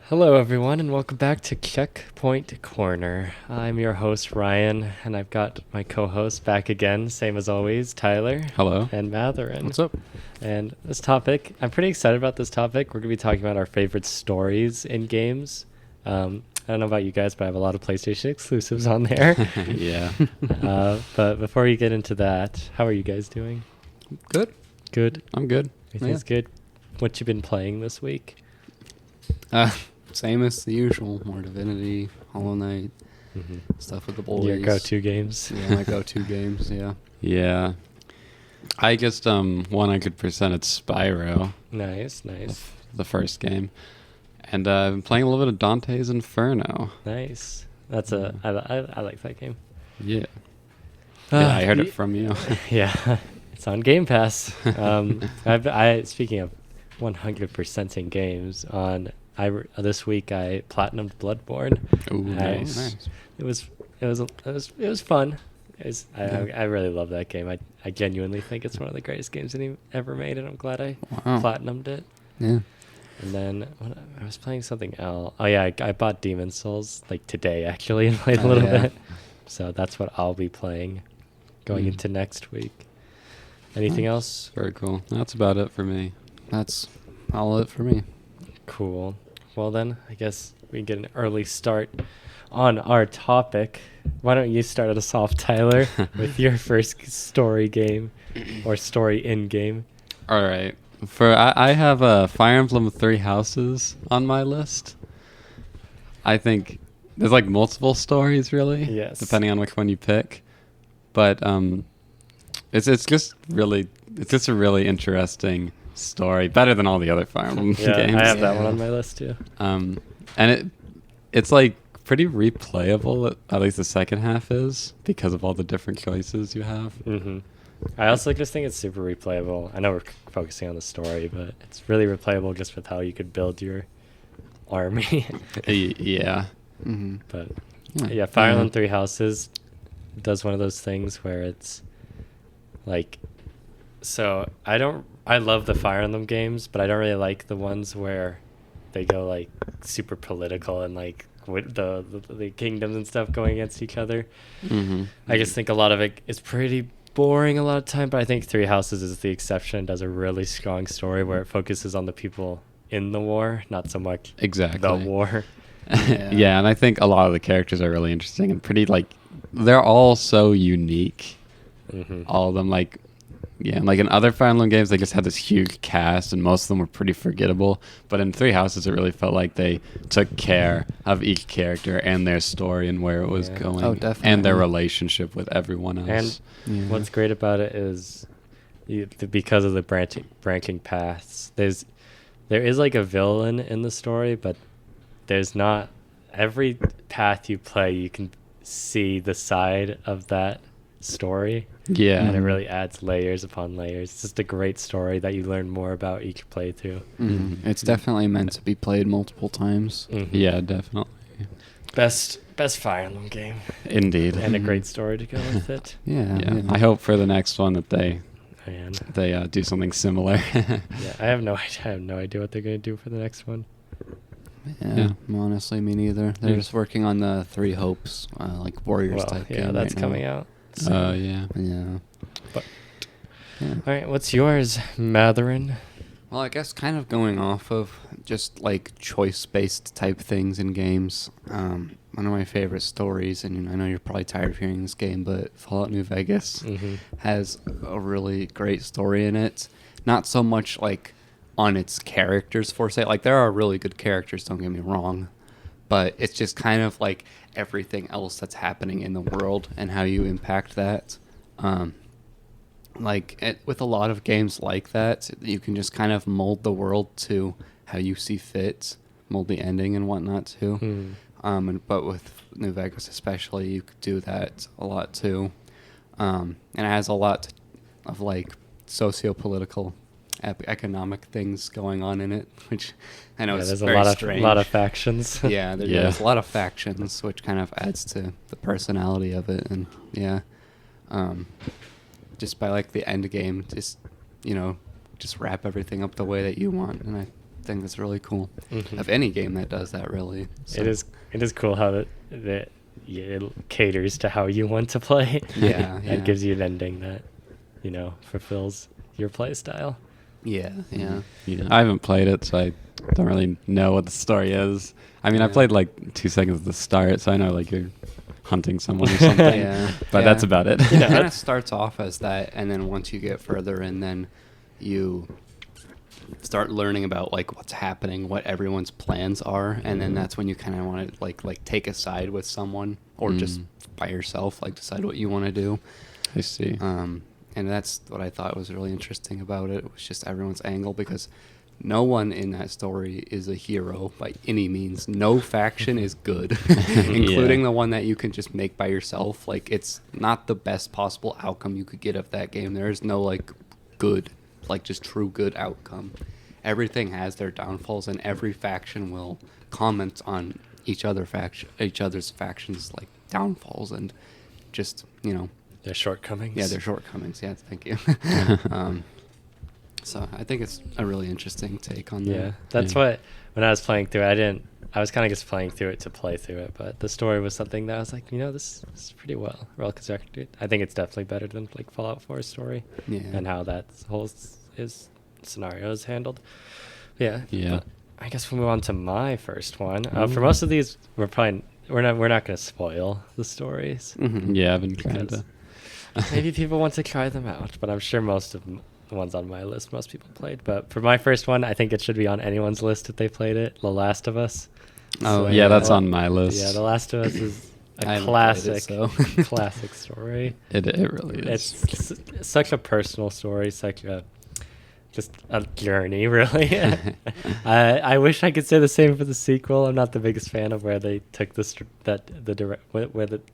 Hello, everyone, and welcome back to Checkpoint Corner. I'm your host, Ryan, and I've got my co-host back again, same as always, Tyler. Hello. And Matherin. What's up? And this topic, I'm pretty excited about this topic. We're going to be talking about our favorite stories in games. I don't know about you guys, but I have a lot of PlayStation exclusives on there. Yeah. But before we get into that, how are you guys doing? Good. Good? I'm good. Everything's good? What you been playing this week? Same as the usual. More Divinity, Hollow Knight, stuff with the boys. Your go-to games? Yeah, my go-to games, yeah. Yeah. I guess 100% it's Spyro. Nice. The first game. And I've been playing a little bit of Dante's Inferno. Nice. That's I like that game. Yeah. I heard it from you. Yeah, it's on Game Pass. Speaking of 100%ing games, this week I platinumed Bloodborne. Ooh, nice. It was fun. I really love that game. I genuinely think it's one of the greatest games ever made, and I'm glad I platinumed it. Yeah. And then I was playing something else. Oh yeah, I bought Demon's Souls like today actually and played a little bit. So that's what I'll be playing going into next week. Anything else? Very cool. That's about it for me. That's all it for me. Cool. Well then, I guess we can get an early start on our topic. Why don't you start us off, Tyler, with your first story game or story in game? All right. I have Fire Emblem Three Houses on my list. I think there's like multiple stories, really. Yes. Depending on which one you pick, but it's just a really interesting story. Better than all the other Fire Emblem games. I have that one on my list too. And it's like pretty replayable. At least the second half is because of all the different choices you have. Mm-hmm. I also just think it's super replayable. I know we're focusing on the story, but it's really replayable just with how you could build your army. Yeah. Mm-hmm. But yeah, Fire Emblem Three Houses does one of those things where it's like, so I love the Fire Emblem games, but I don't really like the ones where they go like super political and like with the kingdoms and stuff going against each other. Mm-hmm. I just think a lot of it is pretty boring a lot of time, but I think Three Houses is the exception. Does a really strong story where it focuses on the people in the war, not so much the war. Yeah, and I think a lot of the characters are really interesting and pretty they're all so unique. Mm-hmm. All of them, like in other Fire Emblem games, they just had this huge cast, and most of them were pretty forgettable. But in Three Houses, it really felt like they took care of each character and their story and where it was going. Oh, definitely. And their relationship with everyone else. And what's great about it is because of the branching paths. There is like a villain in the story, but there's not. Every path you play, you can see the side of that story. Yeah. And it really adds layers upon layers. It's just a great story that you learn more about each playthrough. Mm-hmm. It's definitely meant to be played multiple times. Mm-hmm. Yeah, definitely. Best Fire Emblem game. Indeed. And a great story to go with it. Yeah. I hope for the next one that they do something similar. Yeah, I have no idea what they're going to do for the next one. Yeah. Honestly, me neither. They're just working on the Three Hopes, like Warriors type game. Yeah, that's right coming now. out. Yeah. But all right, what's yours, Matherin? Well, I guess kind of going off of just like choice-based type things in games. One of my favorite stories, and I know you're probably tired of hearing this game, but Fallout New Vegas has a really great story in it. Not so much like on its characters for say, like there are really good characters, don't get me wrong, but it's just kind of like everything else that's happening in the world and how you impact that. With a lot of games like that, you can just kind of mold the world to how you see fit, mold the ending and whatnot too. But with New Vegas especially, you could do that a lot too. And it has a lot of like socio-political, economic things going on in it, which I know is there's very strange. A lot of factions. There's a lot of factions, which kind of adds to the personality of it, and just by like the end game, just wrap everything up the way that you want, and think that's really cool. Mhm. Of any game that does that, really. So, It is cool how it caters to how you want to play. Yeah, yeah. And gives you an ending that, fulfills your play style. Yeah, yeah. Yeah, I haven't played it, so I don't really know what the story is. I mean, I Yeah. played like 2 seconds at the start, so I know like you're hunting someone or something. Yeah. But Yeah. that's about it. It kind Yeah. of starts off as that, and then once you get further in, then you start learning about like what's happening, what everyone's plans are, and then that's when you kind of want to like take a side with someone, or just by yourself, like decide what you want to do. I see. And that's what I thought was really interesting about it, was just everyone's angle, because no one in that story is a hero by any means. No faction is good, including the one that you can just make by yourself. Like, it's not the best possible outcome you could get of that game. There is no like good, like just true good outcome. Everything has their downfalls, and every faction will comment on each other's factions like downfalls and just Their shortcomings. their shortcomings. Yeah, thank you. So I think it's a really interesting take on that. Yeah, that's what, when I was playing through it, I was kind of just playing through it to play through it, but the story was something that I was like, this is pretty well constructed. I think it's definitely better than like Fallout 4's story. Yeah. And how that whole his scenario is handled. Yeah. Yeah. But I guess we'll move on to my first one. For most of these, we're not going to spoil the stories. Mhm. Yeah, I've been kind Because of. maybe people want to try them out, but I'm sure most of the ones on my list, most people played. But for my first one, I think it should be on anyone's list if they played it. The Last of Us. Oh, Yeah, that's on my list. Yeah, The Last of Us is I a haven't classic, played it, so. classic story. It really is. It's such a personal story, just a journey, really. I wish I could say the same for the sequel. I'm not the biggest fan of where they took the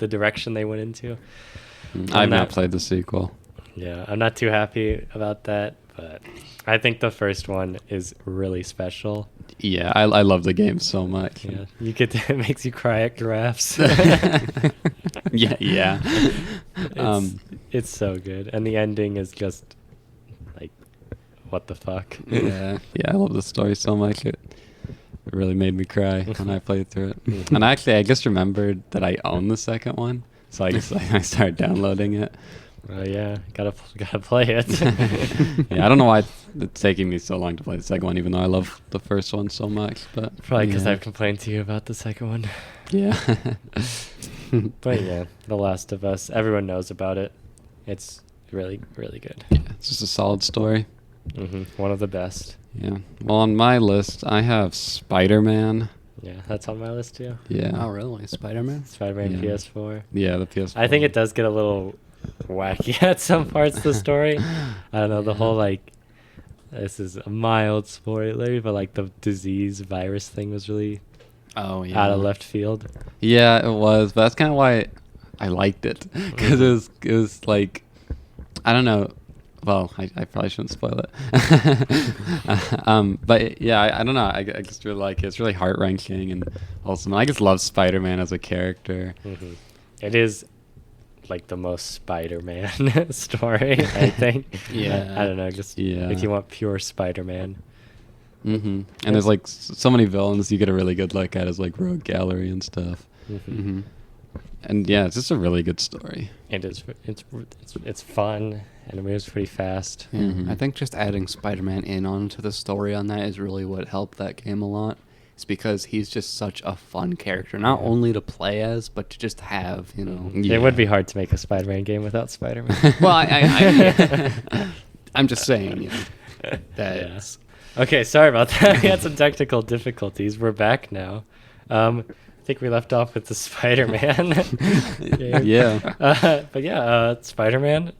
direction they went into. I've not played the sequel. Yeah, I'm not too happy about that, but I think the first one is really special. Yeah, I love the game so much. Yeah, it makes you cry at giraffes. yeah. It's so good, and the ending is just like, what the fuck? Yeah. Yeah, I love the story so much. It really made me cry when I played through it. And actually, I just remembered that I own the second one, so I started downloading it. Oh yeah, gotta play it. Yeah, I don't know why it's taking me so long to play the second one, even though I love the first one so much. But Probably because yeah. I've complained to you about the second one. Yeah. But yeah, The Last of Us. Everyone knows about it. It's really, really good. Yeah, it's just a solid story. One of the best. Yeah. Well, on my list, I have Spider-Man. Yeah, that's on my list too. Yeah. Oh, really? Spider-Man? Spider-Man Yeah. PS4. Yeah, the PS4. I think it does get a little wacky at some parts of the story. I don't know, the whole like, this is a mild spoiler, but like the disease virus thing was really Oh, yeah. out of left field. Yeah, it was, but that's kind of why I liked it, because it was like, I don't know. Well, I probably shouldn't spoil it. But yeah, I don't know. I just really like it. It's really heart wrenching and awesome. I just love Spider-Man as a character. It is like the most Spider-Man story, I think. Yeah. I don't know, just Yeah. if you want pure Spider-Man. And there's like so many villains you get a really good look at, as like Rogue Gallery and stuff. Mm-hmm. And yeah, it's just a really good story. It's fun, and it moves pretty fast. Yeah. Mhm. I think just adding Spider-Man in onto the story on that is really what helped that game a lot. It's because he's just such a fun character, not Yeah. only to play as, but to just have, Yeah. It would be hard to make a Spider-Man game without Spider-Man. Well, I'm just saying, that's... Okay, sorry about that. We had some technical difficulties. We're back now. I think we left off with the Spider-Man game. Yeah. But yeah, Spider-Man.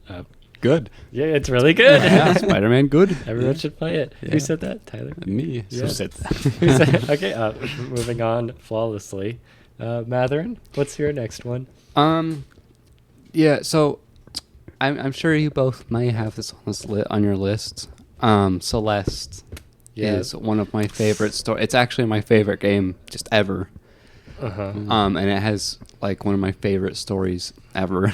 Good. Yeah, it's really good. Yeah, Spider-Man good. Everyone should play it. Yeah. Who said that, Tyler? Me. Yeah. So Who said- okay, moving on flawlessly. Matherin, what's your next one? Yeah, so I'm sure you both may have this on your list. Celeste is one of my favorite stories. It's actually my favorite game just ever. And it has like one of my favorite stories ever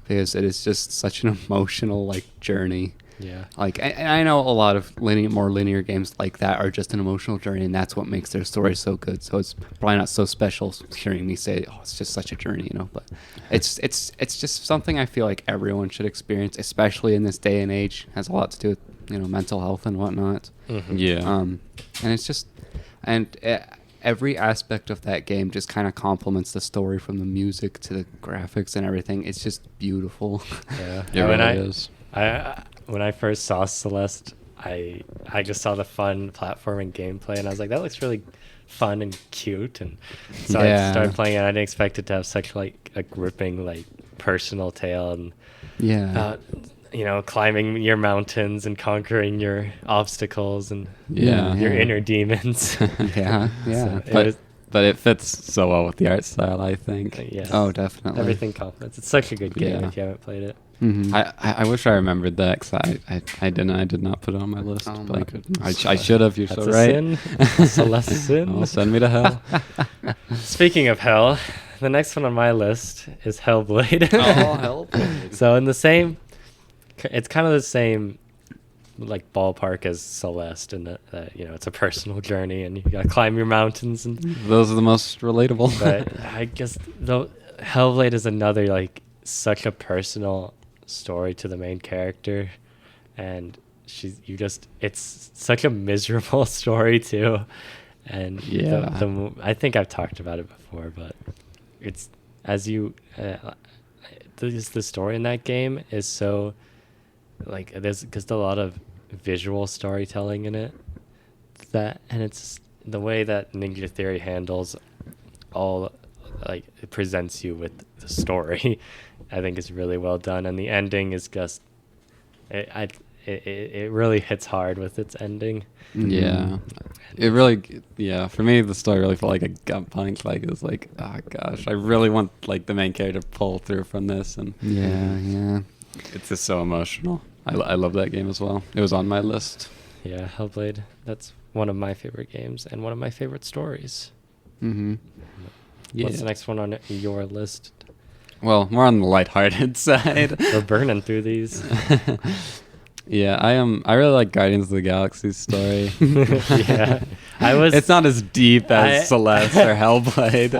because it is just such an emotional like journey. Yeah. Like, I know a lot of more linear games like that are just an emotional journey, and that's what makes their story so good. So it's probably not so special hearing me say, "Oh, it's just such a journey," you know. But it's just something I feel like everyone should experience, especially in this day and age. It has a lot to do with, you know, mental health and whatnot. Mm-hmm. Yeah. And it's just, every aspect of that game just kind of complements the story, from the music to the graphics and everything. It's just beautiful. Yeah. It really is. When I first saw Celeste, I just saw the fun platforming gameplay, and I was like, that looks really fun and cute. And so I started playing it. I didn't expect it to have such like a gripping, like personal tale, and about, you know, climbing your mountains and conquering your obstacles and your inner demons. Yeah. So but it fits so well with the art style, I think. yes. Oh, definitely. Everything complements. It's such a good game Yeah. if you haven't played it. Mm-hmm. I wish I remembered that, because I did not put it on my list. Oh my but goodness. I should have. You're That's so a right. sin. A Celeste sin. Oh, send me to hell. Speaking of hell, the next one on my list is Hellblade. Hellblade. So in the same, it's kind of the same, like ballpark as Celeste, in that you know, it's a personal journey and you gotta climb your mountains, and Those are the most relatable. but I guess though Hellblade is another, like, such a personal story to the main character, and it's such a miserable story too. And I think I've talked about it before, but it's the story in that game is so, like, there's a lot of visual storytelling in it, and it's the way that Ninja Theory handles all, like, it presents you with the story. I think is really well done, and the ending is just it really hits hard with its ending. Yeah, it really. Yeah, for me, the story really felt like a gut punch. Like, it was like, oh gosh, I really want, like, the main character to pull through from this, and it's just so emotional. I love that game as well. It was on my list. Yeah, Hellblade. That's one of my favorite games and one of my favorite stories. Mm-hmm. Yeah. What's the next one on your list? Well, more on the lighthearted side. We're burning through these. Yeah, I really like Guardians of the Galaxy story. Yeah, It's not as deep as Celeste or Hellblade.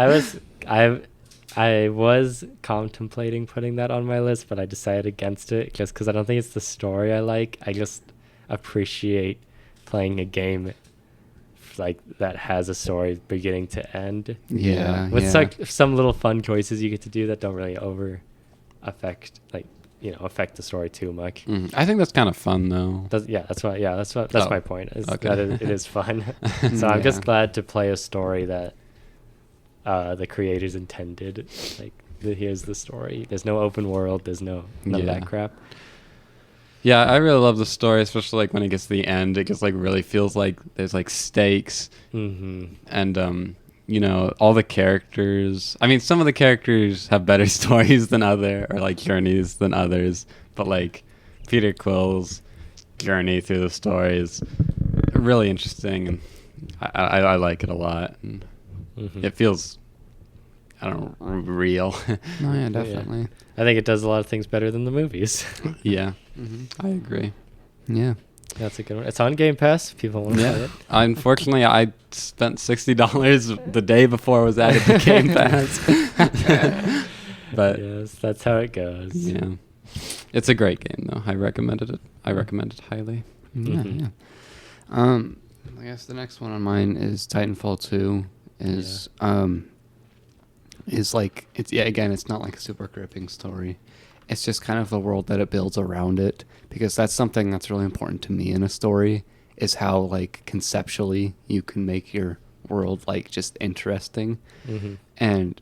I was contemplating putting that on my list, but I decided against it just because I don't think it's the story I like. I just appreciate playing a game like that has a story beginning to end. Yeah. With like some little fun choices you get to do that don't really affect the story too much. I think that's kind of fun though. That's my point. Is okay. that it is fun. So I'm just glad to play a story that the creators intended. Like, here's the story. There's no open world. There's none of that crap. Yeah, I really love the story, especially like when it gets to the end. It just like really feels like there's like stakes, and you know, all the characters. I mean, some of the characters have better stories than journeys than others. But like Peter Quill's journey through the story is really interesting, and I like it a lot. And it feels, I don't know, real. Oh yeah, definitely. Yeah. I think it does a lot of things better than the movies. Yeah, I agree. Yeah. That's a good one. It's on Game Pass. If people want to play it. Unfortunately, I spent $60 the day before it was added to Game Pass. But yes, that's how it goes. Yeah, it's a great game though. I recommend it highly. Yeah. I guess the next one on mine is Titanfall 2. Is like, it's not like a super gripping story. It's just kind of the world that it builds around it, because that's something that's really important to me in a story, is how, like, conceptually you can make your world, like, just interesting. And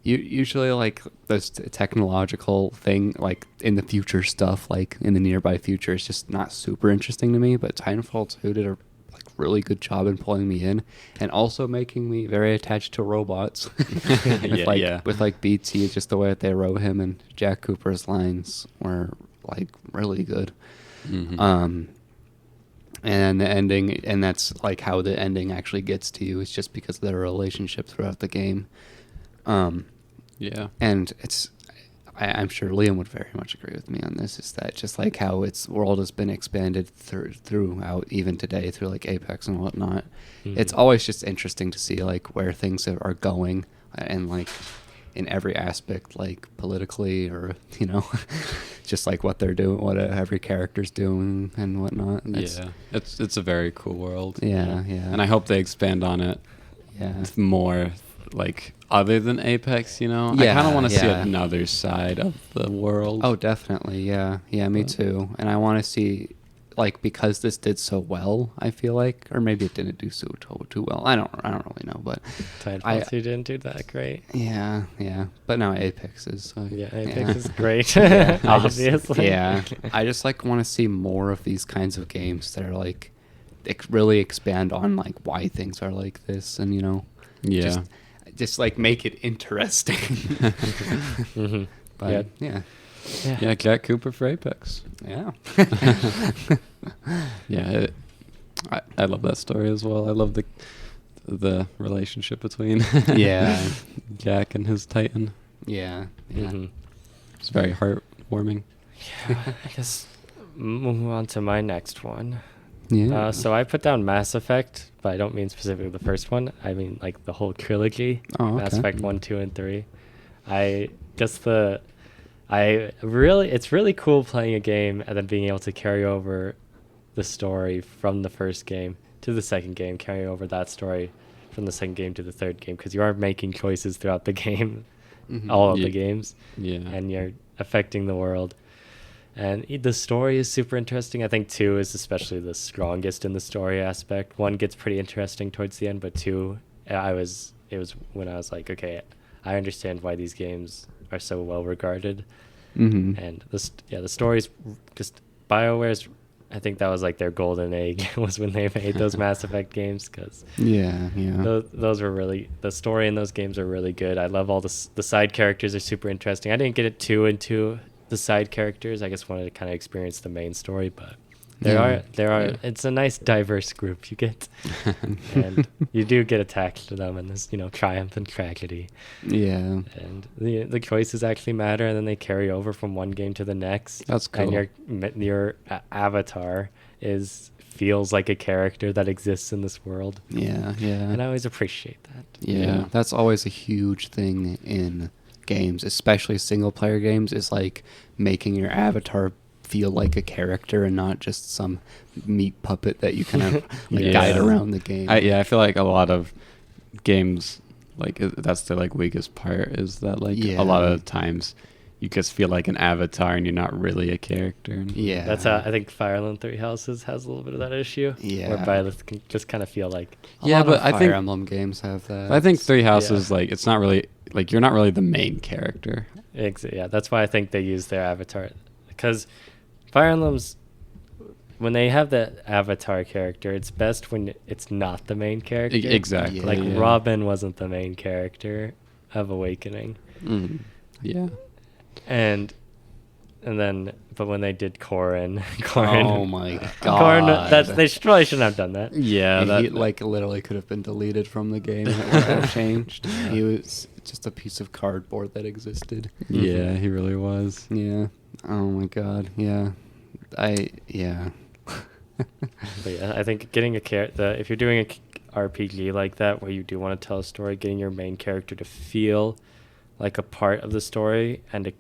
usually, like, this technological thing, like, in the future stuff, like, in the nearby future, is just not super interesting to me. But Titanfall 2 did a really good job in pulling me in, and also making me very attached to robots. With like BT, just the way that they wrote him, and Jack Cooper's lines were like really good. And the ending, and that's like how the ending actually gets to you, is just because of their relationship throughout the game. And I'm sure Liam would very much agree with me on this, is that just like how its world has been expanded throughout even today through like Apex and whatnot, it's always just interesting to see like where things are going, and like in every aspect, like politically or just like what they're doing, what every character's doing and whatnot. And it's a very cool world. Yeah. And I hope they expand on it. Yeah. More like other than Apex, I kind of want to see another side of the world. Oh, definitely. Yeah, me too. And I want to see, like, because this did so well, I feel like, or maybe it didn't do so too well. I don't really know, but Titanfall 2 didn't do that great. Yeah. But now Apex is. Apex is great. Obviously. I just like want to see more of these kinds of games that are like really expand on like why things are like this, and just like make it interesting. But yeah, Jack Cooper for Apex. Yeah. I love that story as well. I love the relationship between Jack and his Titan. Yeah. It's very heartwarming. I guess move on to my next one. Yeah. So I put down Mass Effect, but I don't mean specifically the first one. I mean like the whole trilogy. Oh, okay. Mass Effect 1, 2, and 3. It's really cool playing a game and then being able to carry over the story from the first game to the second game, carry over that story from the second game to the third game, because you are making choices throughout the game, all of the games, and you're affecting the world. And the story is super interesting. I think 2 is especially the strongest in the story aspect. 1 gets pretty interesting towards the end, but 2, it was when I was like, okay, I understand why these games are so well regarded. And the story's just BioWare's. I think that was like their golden egg was when they made those Mass Effect games, because those were really, the story in those games are really good. I love all the side characters are super interesting. I didn't get it too into the side characters. I just wanted to kind of experience the main story, but there are it's a nice diverse group you get. And you do get attached to them, and there's triumph and tragedy, and the choices actually matter, and then they carry over from one game to the next. That's cool. And your avatar feels like a character that exists in this world. And I always appreciate that. That's always a huge thing in games, especially single player games, is like making your avatar feel like a character and not just some meat puppet that you kind of guide around the game. I feel like a lot of games, like that's the like weakest part, is that like a lot of times you just feel like an avatar and you're not really a character. That's how I think Fire Emblem Three Houses has a little bit of that issue. Where Byleth can just kind of feel like but I think Fire Emblem games have that. I think Three Houses like it's not really like you're not really the main character. That's why I think they use their avatar, because Fire Emblem's, when they have the avatar character, it's best when it's not the main character. Exactly. Robin wasn't the main character of Awakening. And then, but when they did Corrin, oh my god, Corrin, they probably shouldn't have done that. He like literally could have been deleted from the game. It would have changed. He was just a piece of cardboard that existed. Yeah, he really was. Yeah. Oh my god. Yeah. But I think getting if you're doing a RPG like that where you do want to tell a story, getting your main character to feel like a part of the story and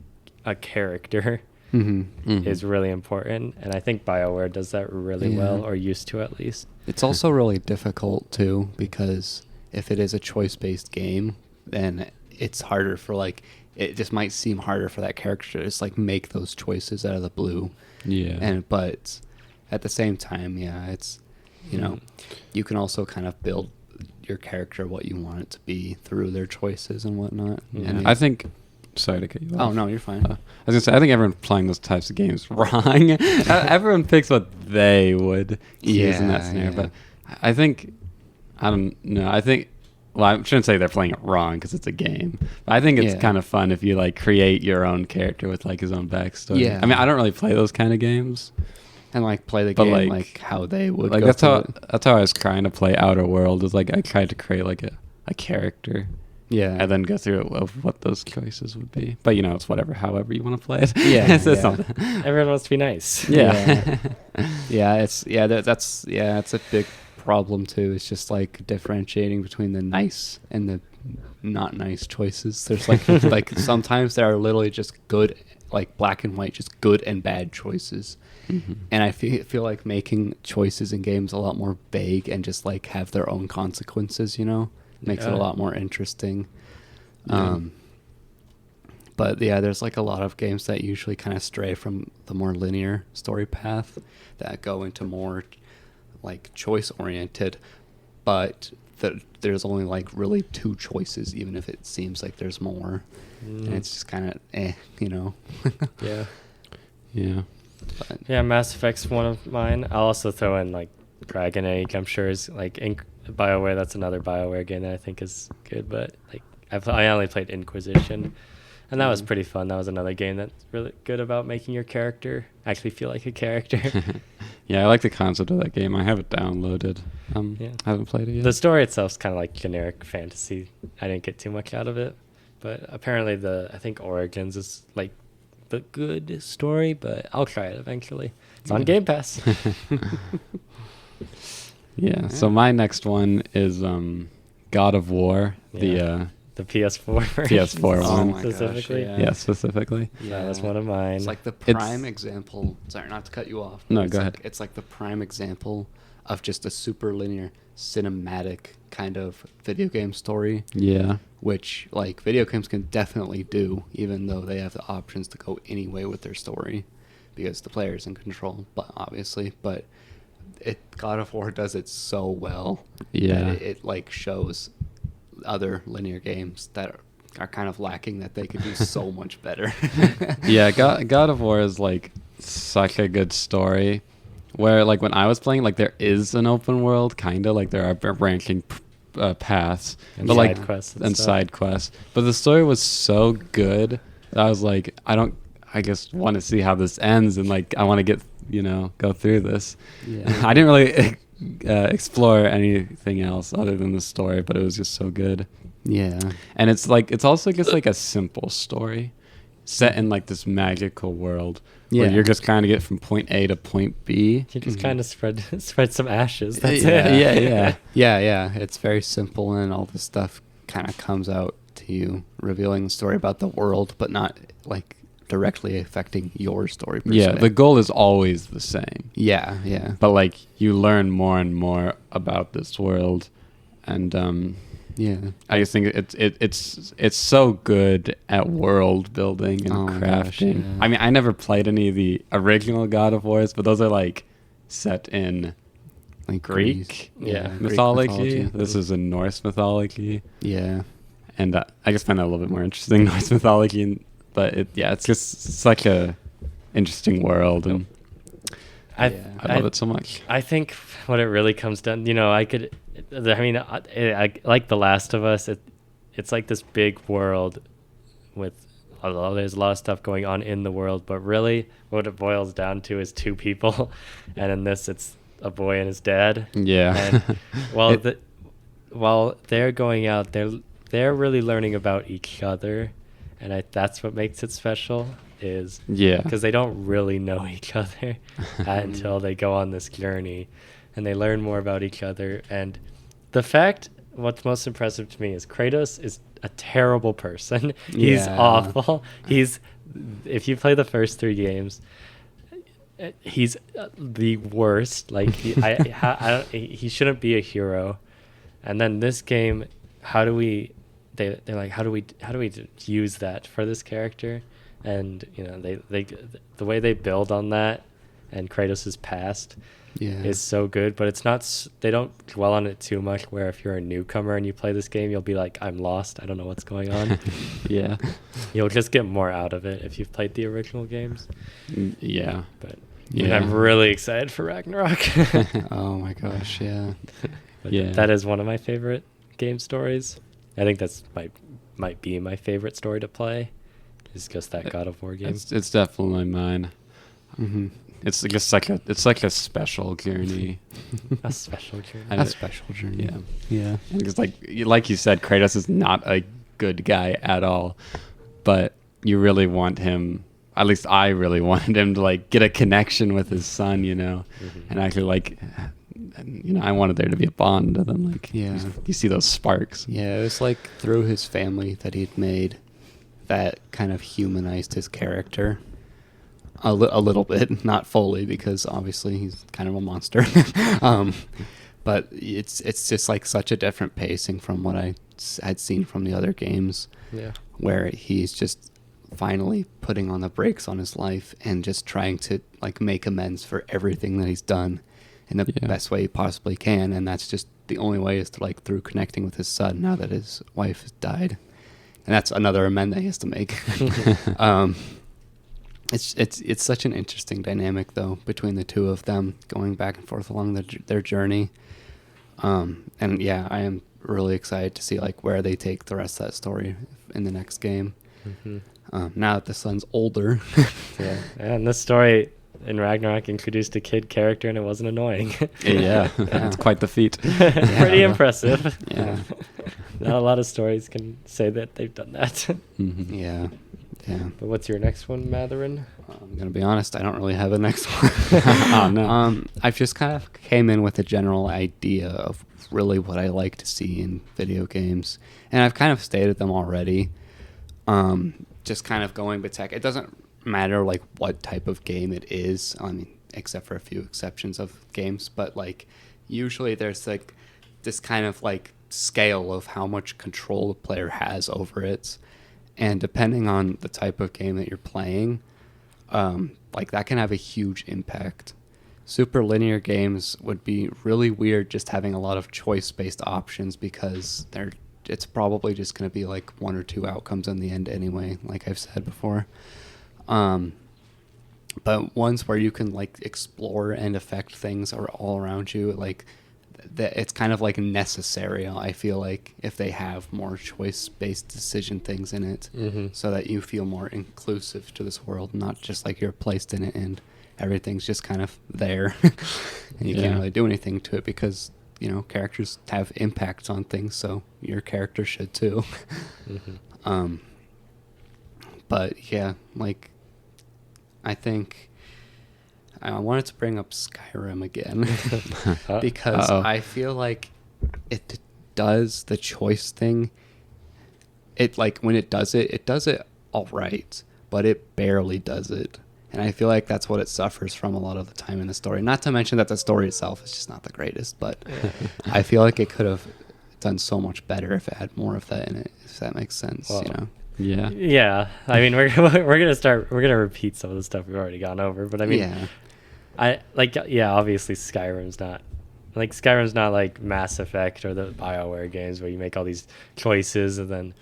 a character is really important, and I think BioWare does that really well, or used to at least. It's also really difficult too, because if it is a choice-based game, then it's harder for it just might seem harder for that character to just like make those choices out of the blue. But at the same time, it's you can also kind of build your character what you want it to be through their choices and whatnot. And I think, sorry to cut you off. Oh no, you're fine. I was gonna say, I think everyone playing those types of games wrong. Everyone picks what they would use in that scenario, but I think, I don't know. I think, well, I shouldn't say they're playing it wrong because it's a game. But I think it's kind of fun if you like create your own character with like his own backstory. I mean, I don't really play those kind of games. And like play the game like how they would. Like that's how I was trying to play Outer World. Is like I tried to create like a character Yeah. and then go through of what those choices would be. But it's however you want to play it. Yeah, It's yeah. not- Everyone wants to be nice. yeah. That's a big problem too. It's just like differentiating between the nice and the not nice choices. There's like sometimes there are literally just good, like black and white, just good and bad choices. Mhm. And I feel like making choices in games a lot more vague and just like have their own consequences, makes it a Yeah. lot more interesting. Yeah. But yeah, there's like a lot of games that usually kind of stray from the more linear story path that go into more like choice oriented, but there's only like really two choices, even if it seems like there's more. And it's just kind of Yeah. Yeah. But, Yeah, Mass Effect's one of mine. I'll also throw in like Dragon Age. I'm sure is like BioWare. That's another BioWare game that I think is good. But like I only played Inquisition, and that was pretty fun. That was another game that's really good about making your character actually feel like a character. Yeah, I like the concept of that game. I have it downloaded. Yeah. I haven't played it yet. The story itself's kind of like generic fantasy. I didn't get too much out of it, but apparently I think Origins is like the good story. But I'll try it eventually. It's on Yeah. Game Pass. Yeah. So my next one is God of War. Yeah. The PS4 version. PS4 Oh one. my gosh, specifically. yeah. Specifically. Yeah, that's one of mine. It's like the It's- prime example. Sorry, not to cut you off. No, it's go like- ahead. It's like the prime example of just a super linear, cinematic kind of video game story, Yeah. which like video games can definitely do, even though they have the options to go any way with their story, because the player's in control. But obviously, God of War does it so well. Yeah. That it like shows other linear games that are kind of lacking that they could do so much better. Yeah, God of War is like such a good story. Where like when I was playing, like there is an open world, kind of like there are branching paths, And but like side quests and and stuff. side quests. But the story was so good that I was like, I just want to see how this ends, and like I want to get go through this. Yeah. I didn't really explore anything else other than the story, but it was just so good. Yeah. And it's also just like a simple story set in like this magical world where Yeah. you're just trying to get from point A to point B. You just Mhm. kind of spread some ashes. That's Yeah, it. yeah. Yeah. It's very simple, and all this stuff kind of comes out to you, revealing the story about the world, but not like directly affecting your story per Yeah, se. the goal is always the same. Yeah. But like you learn more and more about this world, and Yeah. I just think it's so good at world building and Oh my crafting. gosh, yeah. I mean, I never played any of the original God of Wars, but those are like set in Like Greek Yeah. Greek mythology. This is in Norse mythology, Yeah. and I just find that a little bit more interesting, Norse mythology. But it's just such a interesting world, and I Yeah. I love it so much. I think what it really comes down, I like The Last of Us. It's like this big world with there's a lot of stuff going on in the world, but really what it boils down to is two people, and in this it's a boy and his dad. Yeah. And while they're going out, they're really learning about each other, and that's what makes it special. Is Yeah. because they don't really know each other until they go on this journey, and they learn more about each other. And what's most impressive to me is Kratos is a terrible person. He's Yeah. awful. If you play the first 3 games, he's the worst. Like he shouldn't be a hero. And then this game, they're like, how do we use that for this character? And they the way they build on that and Kratos' past Yeah. is so good, but it's not. They don't dwell on it too much. Where if you're a newcomer and you play this game, you'll be like, I'm lost. I don't know what's going on. Yeah. You'll just get more out of it if you've played the original games. Yeah. But Yeah. I'm really excited for Ragnarok. Oh my gosh, yeah. But Yeah. that is one of my favorite game stories. I think that's might be my favorite story to play. It's just that God of War game. It's definitely mine. Mm-hmm. It's just like a special journey. A special journey. And A special journey. Yeah. Yeah. Because like you said, Kratos is not a good guy at all, but you really want him. At least I really wanted him to like get a connection with his son, and actually like, I wanted there to be a bond to them. Like, you see those sparks. Yeah, it was like through his family that he'd made that kind of humanized his character a little bit, not fully, because obviously he's kind of a monster. But it's just like such a different pacing from what I had seen from the other games, where he's just finally putting on the brakes on his life and just trying to like make amends for everything that he's done in the best way he possibly can, and that's just the only way is to like through connecting with his son now that his wife has died, and that's another amend that he has to make. It's such an interesting dynamic though between the two of them going back and forth along their journey, and yeah, I am really excited to see like where they take the rest of that story in the next game. Now that the son's older. And this story in Ragnarok introduced a kid character and it wasn't annoying. It's quite the feat. Pretty impressive. Yeah. Not a lot of stories can say that they've done that. Yeah. But what's your next one, Matherin? I'm gonna be honest, I don't really have a next one. Oh no. I've just kind of came in with a general idea of really what I like to see in video games, and I've kind of stated them already. Just kind of going with tech. It doesn't matter like what type of game it is. I mean, except for a few exceptions of games, but like usually there's like this kind of like scale of how much control the player has over it, and depending on the type of game that you're playing, like that can have a huge impact. Super linear games would be really weird just having a lot of choice-based options because it's probably just going to be like one or two outcomes in the end anyway, like I've said before. But ones where you can like explore and affect things are all around you, like it's kind of like necessary, I feel like, if they have more choice-based decision things in it, so that you feel more inclusive to this world, not just like you're placed in it and everything's just kind of there and you can't really do anything to it because characters have impacts on things, so your character should too. But yeah, like I think I wanted to bring up Skyrim again because I feel like it does the choice thing. It like when it does it all right, but it barely does it. And I feel like that's what it suffers from a lot of the time in the story. Not to mention that the story itself is just not the greatest, but I feel like it could have done so much better if it had more of that in it, if that makes sense, Yeah. Yeah. I mean, we're gonna repeat some of the stuff we've already gone over, but I mean, obviously Skyrim's not like Mass Effect or the BioWare games where you make all these choices and then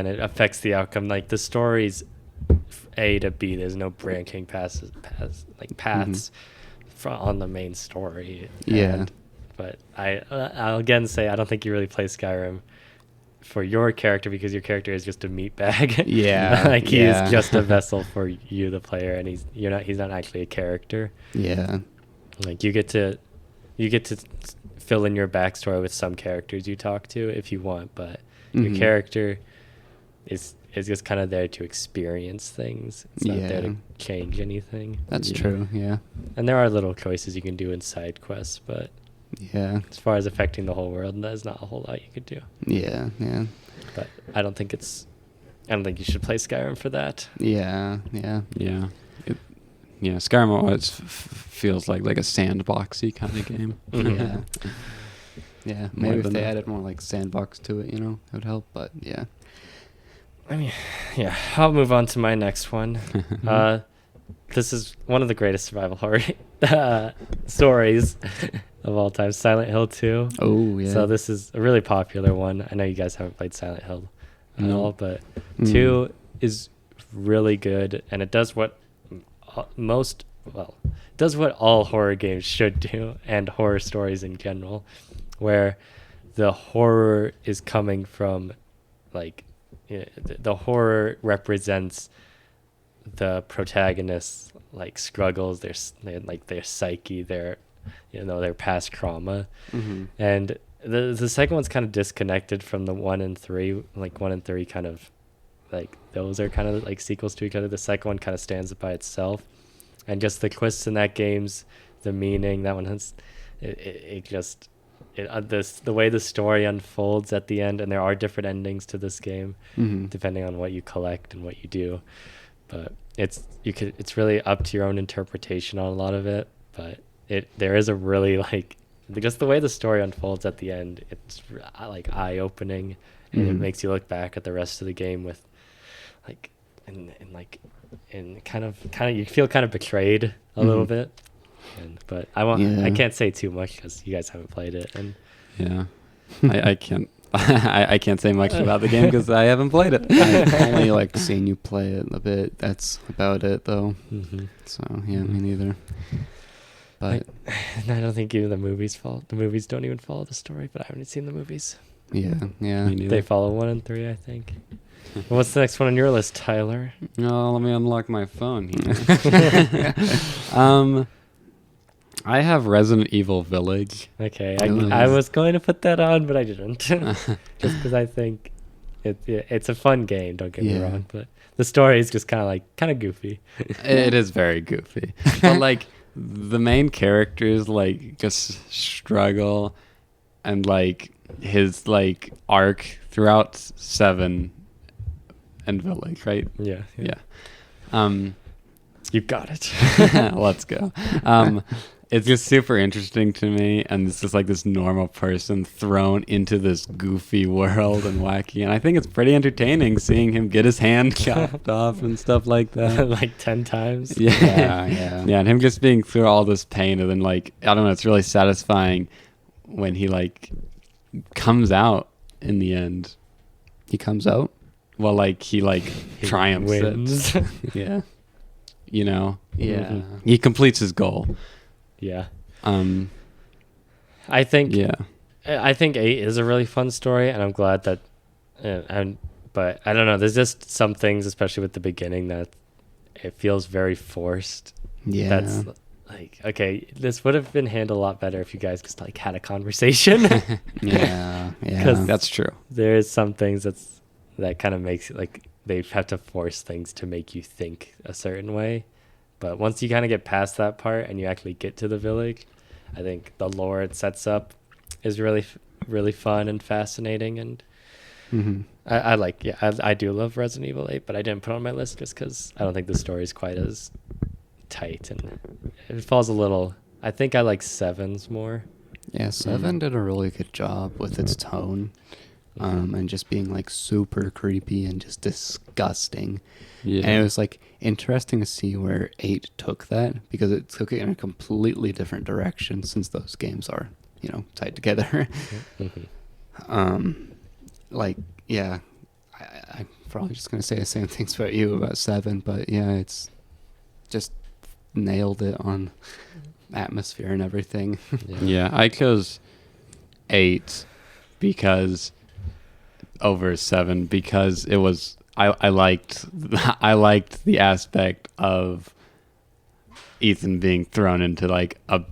it affects the outcome. Like the story's A to B. There's no branching paths on the main story. But I'll again say I don't think you really play Skyrim for your character because your character is just a meat bag. Like he is just a vessel for you, the player, and he's not actually a character. Like you get to fill in your backstory with some characters you talk to if you want, but your character is just kind of there to experience things. It's not there to change anything. That's true. And there are little choices you can do in side quests, but as far as affecting the whole world, there's not a whole lot you could do. But I don't think you should play Skyrim for that. Skyrim always feels like a sandboxy kind of game. Maybe if they added more like sandbox to it, it would help. But I mean, I'll move on to my next one. This is one of the greatest survival horror stories of all time, Silent Hill 2. Oh, yeah. So this is a really popular one. I know you guys haven't played Silent Hill at all, but 2 is really good, and it does what all horror games should do, and horror stories in general, where the horror is coming from, like, the horror represents the protagonist's like struggles, their psyche, their past trauma, and the second one's kind of disconnected from the 1 and 3. Like 1 and 3 kind of like those are kind of like sequels to each other. The second one kind of stands by itself, and just the twists in that game's the meaning that one has the way the story unfolds at the end, and there are different endings to this game depending on what you collect and what you do, but it's really up to your own interpretation on a lot of it. But there is a really like just the way the story unfolds at the end, it's like eye-opening, and it makes you look back at the rest of the game with like and kind of you feel kind of betrayed a little bit. But I can't say too much because you guys haven't played it. And I can't I can't say much about the game because I haven't played it. I've only like seen you play it a bit. That's about it though. So yeah, me neither. But I don't think even the movies don't even follow the story, but I haven't seen the movies. Yeah. They follow 1 and 3, I think. What's the next one on your list, Tyler? Oh, let me unlock my phone here. I have Resident Evil Village. Okay, I was going to put that on, but I didn't. Just because I think it's a fun game, don't get me wrong, but the story is just kind of goofy. It is very goofy. But like the main characters like just struggle, and like his like arc throughout 7 and Village, right? Yeah. You got it. Let's go. It's just super interesting to me, and it's just like this normal person thrown into this goofy world and wacky, and I think it's pretty entertaining seeing him get his hand chopped off and stuff like that. Like 10 times. Yeah, and him just being through all this pain, and then like, I don't know, it's really satisfying when he like comes out in the end. He comes out? Well, like he triumphs wins. it. Yeah. You know? Yeah. He completes his goal. Yeah. I think 8 is a really fun story, and I'm glad that but I don't know, there's just some things, especially with the beginning, that it feels very forced. Yeah. That's like, okay, this would have been handled a lot better if you guys just like had a conversation. Yeah. That's true. There is some things that kind of makes it like they have to force things to make you think a certain way. But once you kind of get past that part and you actually get to the village, I think the lore it sets up is really, really fun and fascinating. And I do love Resident Evil 8, but I didn't put it on my list just because I don't think the story is quite as tight, and it falls a little. I think I like 7's more. Yeah, 7 did a really good job with its tone. And just being like super creepy and just disgusting. Yeah. And it was like interesting to see where 8 took that, because it took it in a completely different direction, since those games are, tied together. I'm probably just going to say the same things about you about 7, but yeah, it's just nailed it on atmosphere and everything. Yeah, I chose 8 because over 7 because it was I liked the aspect of Ethan being thrown into like a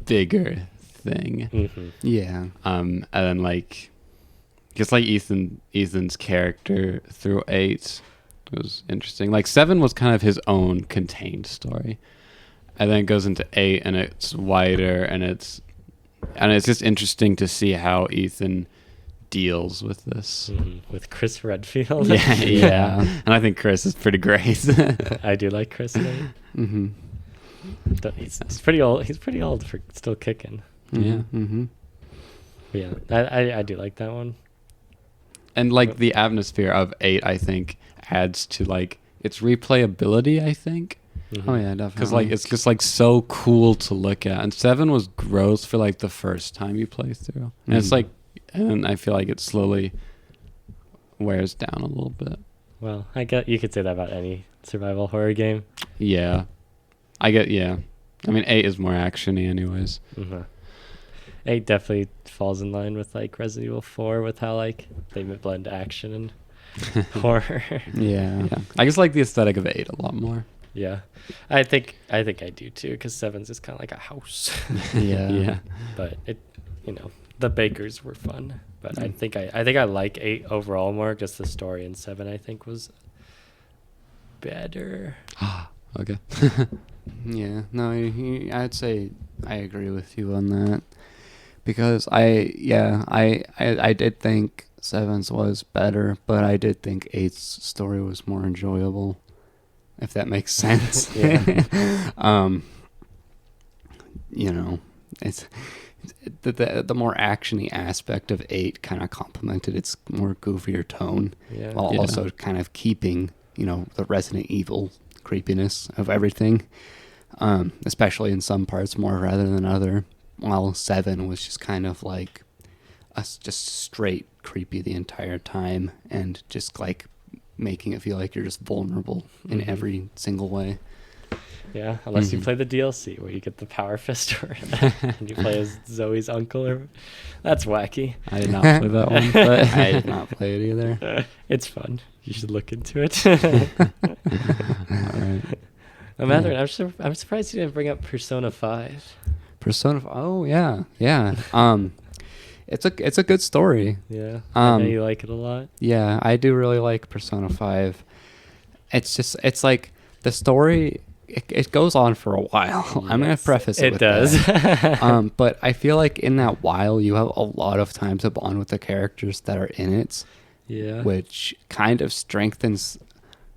bigger thing. Yeah. And then like just like Ethan's character through 8 was interesting. Like 7 was kind of his own contained story, and then it goes into 8 and it's wider, and it's just interesting to see how Ethan deals with this. With Chris Redfield. Yeah. And I think Chris is pretty great. I do like Chris. He's pretty old. He's pretty old for still kicking. Yeah. Yeah, I do like that one. And like the atmosphere of 8, I think, adds to like its replayability, I think. Oh yeah, definitely. Because like it's just like so cool to look at. And 7 was gross for like the first time you play through. And it's like, and I feel like it slowly wears down a little bit. Well, I get you could say that about any survival horror game. Yeah. I mean, 8 is more actiony anyways. 8 definitely falls in line with like Resident Evil 4 with how like they blend action and horror. Yeah. I just like the aesthetic of 8 a lot more. Yeah. I think I do too, because 7's is kind of like a house. Yeah. But it, the bakers were fun, but I think I like 8 overall more. Just the story in 7 I think was better. Okay. Yeah, no, I'd say I agree with you on that, because I did think 7's was better, but I did think 8's story was more enjoyable, if that makes sense. Yeah. You know, it's the more actiony aspect of 8 kind of complemented its more goofier tone, Yeah. while also kind of keeping, you know, the Resident Evil creepiness of everything, especially in some parts more rather than other, while 7 was just kind of like just straight creepy the entire time, and just like making it feel like you're just vulnerable in every single way. Yeah, unless you play the DLC where you get the Power Fist or and you play as Zoe's uncle. That's wacky. I did not play that one, but I did not play it either. It's fun. You should look into it. all right. I'm surprised you didn't bring up Persona 5. Persona. Oh yeah. It's a good story. Yeah, I know you like it a lot. Yeah, I do really like Persona 5. It's like the story. It goes on for a while. Yes, I'm going to preface it with does. That. But I feel like in that while, you have a lot of time to bond with the characters that are in it. Yeah. Which kind of strengthens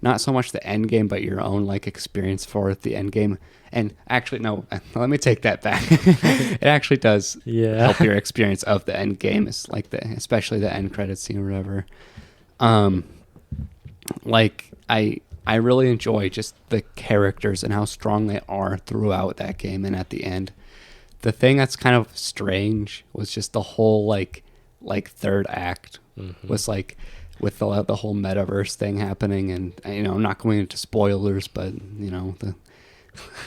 not so much the end game, but your own like experience for the end game. And actually, no, let me take that back. It actually does help your experience of the end game. It's like especially the end credits scene or whatever. Like I really enjoy just the characters and how strong they are throughout that game and at the end. The thing that's kind of strange was just the whole like third act was like with the whole metaverse thing happening, and you know, I'm not going into spoilers, but you know,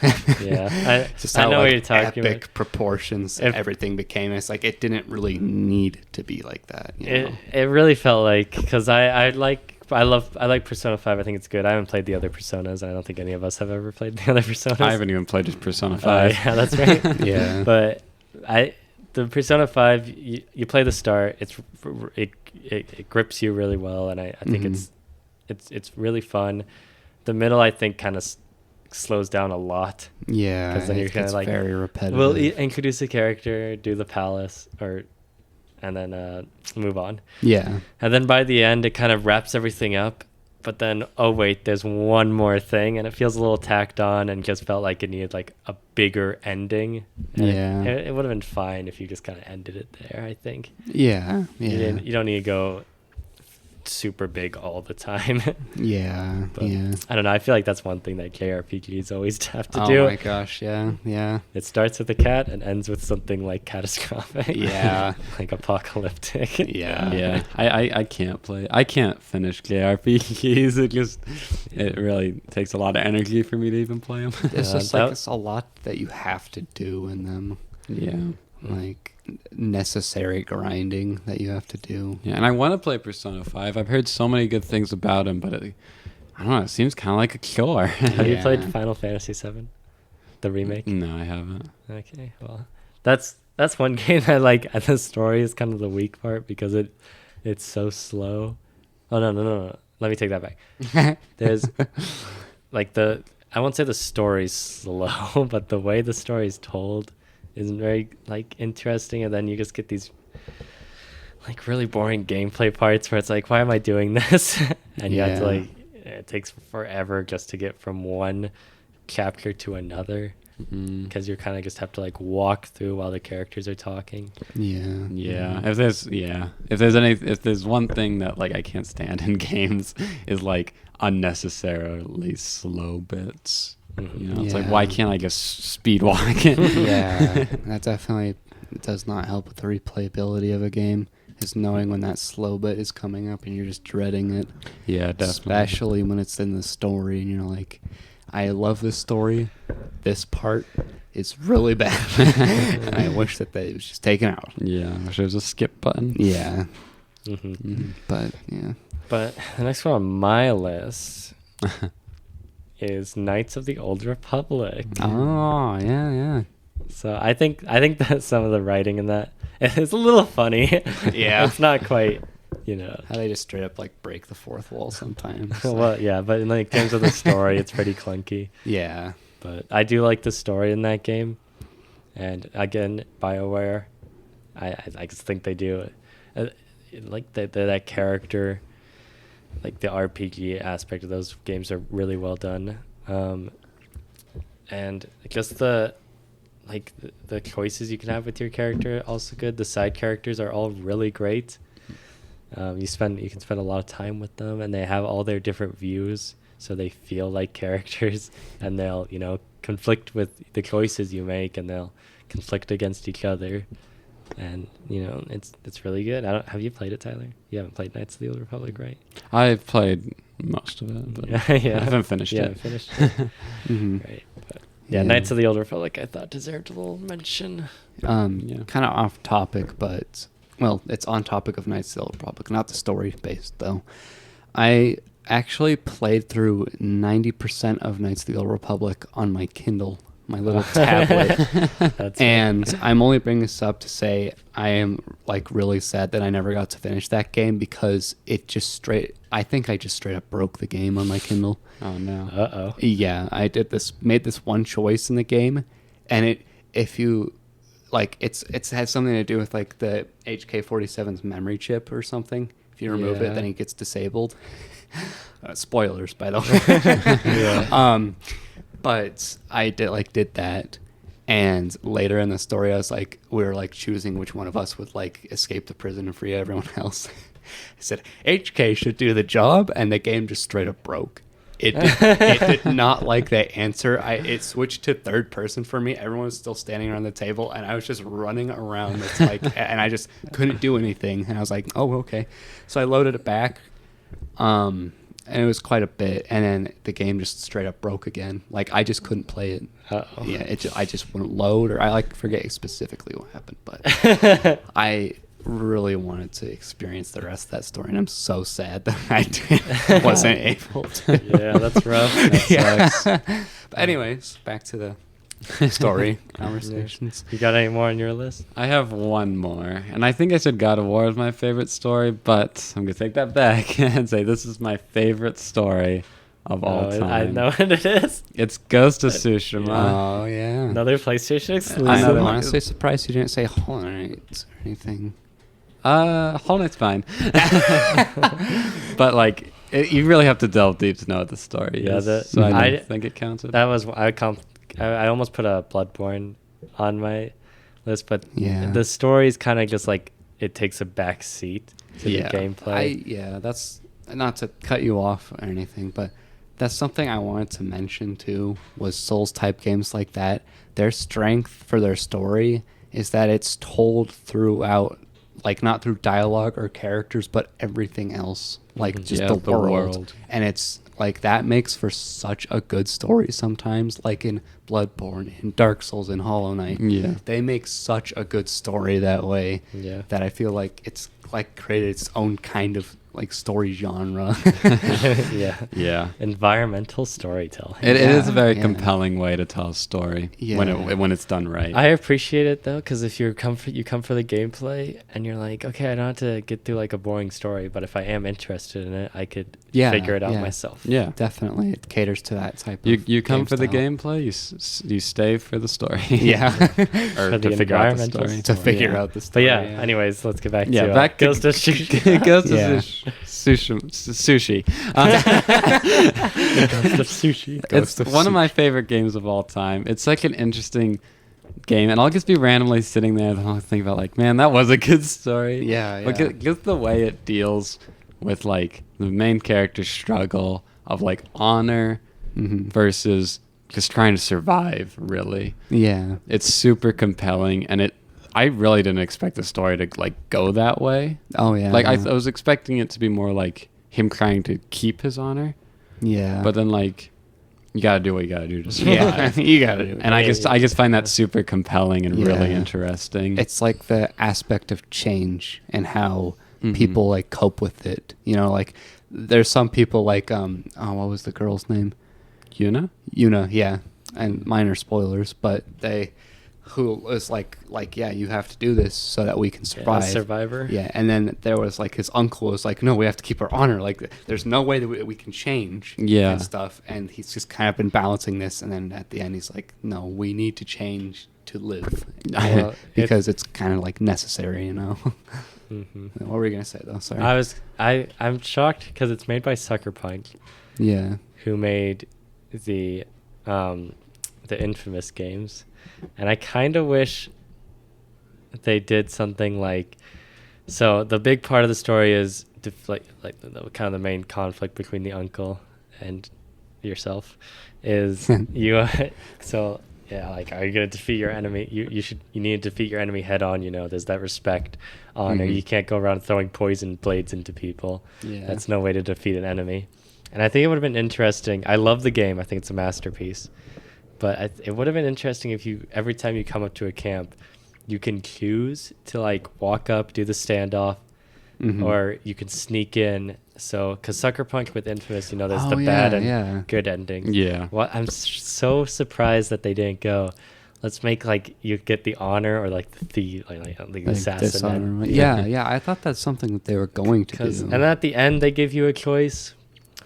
I know what you're talking epic about. Proportions everything became. It's like it didn't really need to be like that. It really felt like, because I like Persona 5. I think it's good. I haven't played the other Personas, and I don't think any of us have ever played the other Personas. I haven't even played Persona 5. Yeah, that's right. Yeah. But the Persona 5, you play the start. It grips you really well, and I think it's really fun. The middle, I think, kind of slows down a lot. Yeah, because then you're kind of like very repetitive. We'll introduce a character, do the palace, and then move on. Yeah. And then by the end, it kind of wraps everything up. But then, oh wait, there's one more thing, and it feels a little tacked on, and just felt like it needed like a bigger ending. And it would have been fine if you just kind of ended it there, I think. Yeah. You don't need to go super big all the time. Yeah. But yeah. I don't know. I feel like that's one thing that JRPGs always have to do. Oh my gosh, yeah. It starts with a cat and ends with something like catastrophic. Yeah. Like apocalyptic. Yeah. I can't play. I can't finish JRPGs. It really takes a lot of energy for me to even play them. It's just like it's a lot that you have to do in them. Yeah. Like necessary grinding that you have to do. Yeah, and I want to play Persona 5. I've heard so many good things about him, but I don't know. It seems kind of like a killer. Have you played Final Fantasy VII, the remake? No, I haven't. Okay, well, that's one game I like. And the story is kind of the weak part because it's so slow. Oh no. Let me take that back. There's like I won't say the story's slow, but the way the story's told isn't very like interesting, and then you just get these like really boring gameplay parts where it's like, why am I doing this? And you have to like, it takes forever just to get from one chapter to another, because you kind of just have to like walk through while the characters are talking. Yeah. If there's one thing that like I can't stand in games is like unnecessarily slow bits. You know, it's like, why can't I just speed walk it? Yeah, that definitely does not help with the replayability of a game, is knowing when that slow bit is coming up and you're just dreading it. Yeah, definitely. Especially when it's in the story and you're like, I love this story. This part is really bad. And I wish that it was just taken out. Yeah, I wish there was a skip button. Yeah. But the next one on my list is Knights of the Old Republic. Oh, yeah. So I think that some of the writing in that, It's a little funny. Yeah. It's not quite, you know. How they just straight up like break the fourth wall sometimes. Well, yeah, but in like terms of the story, it's pretty clunky. Yeah. But I do like the story in that game, and again, BioWare, I just think they do, like that character, like the RPG aspect of those games are really well done, and just the choices you can have with your character also good. The side characters are all really great. You can spend a lot of time with them, and they have all their different views, so they feel like characters, and they'll conflict with the choices you make, and they'll conflict against each other, and it's really good. Have you played it, Tyler? You haven't played Knights of the Old Republic, right? I've played most of it, but Yeah. I haven't finished it. Yeah, finished it. Mm-hmm. Right. But yeah, Knights of the Old Republic I thought deserved a little mention. Yeah. Kind of off topic, but well, it's on topic of Knights of the Old Republic, not the story based though. I actually played through 90% of Knights of the Old Republic on my Kindle, my little tablet. That's And I'm only bringing this up to say I am like really sad that I never got to finish that game because I think I just straight up broke the game on my Kindle. Oh no. Uh-oh. Yeah, I made this one choice in the game, and if you like it has something to do with like the HK-47's memory chip or something. If you remove it, then it gets disabled. Spoilers, by the way. Yeah. But I did that, and later in the story, we were like choosing which one of us would like escape the prison and free everyone else. I said HK should do the job, and the game just straight up broke. It did not like that answer. It switched to third person for me. Everyone was still standing around the table, and I was just running around. It's like, and I just couldn't do anything. And I was like, oh, okay. So I loaded it back, and it was quite a bit. And then the game just straight up broke again. Like I just couldn't play it. Uh-oh. Yeah, I just wouldn't load, or I forget specifically what happened, but I really wanted to experience the rest of that story, and I'm so sad that I wasn't able to. Yeah, that's rough. That sucks. But anyways, back to the story conversations. You got any more on your list? I have one more, and I think I said God of War is my favorite story, but I'm gonna take that back and say this is my favorite story of all time. I know what it is. It's Ghost of Tsushima. Oh yeah. Another PlayStation exclusive. I'm Another- honestly surprised you didn't say Hollow Knight or anything. Hollow Knight's fine, but like you really have to delve deep to know what the story Yeah, is. So I I- don't think it counted. That was I almost put a Bloodborne on my list, but Yeah. the story is kind of just like it takes a back seat to the gameplay. That's not to cut you off or anything, but that's something I wanted to mention too, was Souls type games like that. Their strength for their story is that it's told throughout, like not through dialogue or characters, but everything else, like just Yeah, the the world. world. And it's like that makes for such a good story sometimes, like in Bloodborne, in Dark Souls, in Hollow Knight. Yeah. They make such a good story that way. Yeah. That I feel like it's like created its own kind of like story genre. Yeah. Yeah. Environmental storytelling. It is a very Yeah. compelling way to tell a story when it's done right. I appreciate it though, because if you come for the gameplay and you're like, okay, I don't have to get through like a boring story, but if I am interested in it, I could figure it out myself. Yeah. Definitely, it caters to that type of You come game for the style. gameplay, you stay for the story. Yeah. Or For to the figure out the environmental story. To figure Yeah. out the But story. yeah, anyways, let's get back Yeah, to back to Ghost of Tsushima. Ghost of Yeah. Sushi. Ghost of Sushi. It's Ghost of one of my Sushi. favorite games of all time. It's like an interesting game, and I'll just be randomly sitting there and I'll think about like, man, that was a good story. Yeah, Like yeah. just the way it deals with like the main character's struggle of like honor Mhm. versus just trying to survive. Really, Yeah. it's super compelling, and I really didn't expect the story to like go that way. Oh yeah. Like I was expecting it to be more like him trying to keep his honor, Yeah. but then like you gotta do what you gotta do to yeah, survive. you gotta do it. And I just find that super compelling and really Yeah. interesting. It's like the aspect of change and how Mhm. people like cope with it. You know, like there's some people like what was the girl's name? Yuna? Yuna, yeah. And minor spoilers, but they who was like, yeah, you have to do this so that we can survive. Yeah, survivor. Yeah, and then there was like his uncle was like, no, we have to keep our honor. Like, there's no way that we can change. Yeah. And stuff. And he's just kind of been balancing this, and then at the end, he's like, no, we need to change to live, Well, because it's kind of like necessary, you know. Mm-hmm. What were we gonna say though? Sorry. I'm shocked because it's made by Sucker Punch, Yeah. who made the Infamous games, and I kind of wish they did something like. So the big part of the story is like the kind of the main conflict between the uncle and yourself is you. So yeah, like, are you gonna defeat your enemy? You need to defeat your enemy head on. You know, there's that respect, honor. You can't go around throwing poison blades into people. Yeah. That's no way to defeat an enemy. And I think it would have been interesting. I love the game. I think it's a masterpiece. But it would have been interesting if every time you come up to a camp, you can choose to like walk up, do the standoff, or you can sneak in. So, because Sucker Punch with Infamous, you know, there's the bad and good ending. Yeah. Well, I'm so surprised that they didn't go, let's make like you get the honor or like the assassin. Yeah. I thought that's something that they were going to do. And at the end, they give you a choice,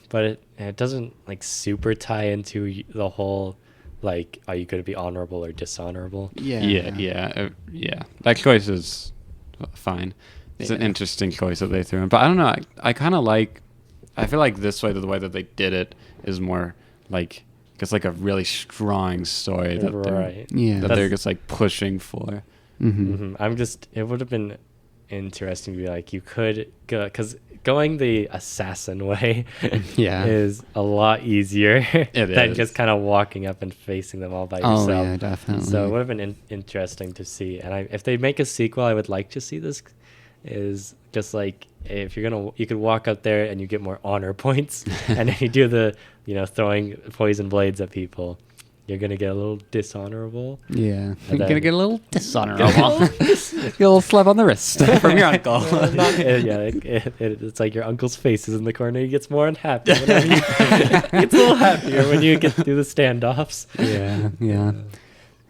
but it doesn't like super tie into the whole, like, are you going to be honorable or dishonorable? Yeah. That choice is fine. It's an interesting choice that they threw in. But I don't know. I kind of like... I feel like this way, the way that they did it is more like... It's like a really strong story that they're just like pushing for. I'm just... It would have been interesting to be like, you could go... Because going the assassin way is a lot easier than just kind of walking up and facing them all by yourself. Oh, yeah, definitely. So it would have been interesting to see. And if they make a sequel, I would like to see this. Is just like, if you could walk up there and you get more honor points, and then you do the, throwing poison blades at people, you're gonna get a little dishonorable. Yeah, you're gonna get a little dishonorable. Get a little slap on the wrist from your uncle. It's like your uncle's face is in the corner. He gets more unhappy. He gets a little happier when you get through the standoffs.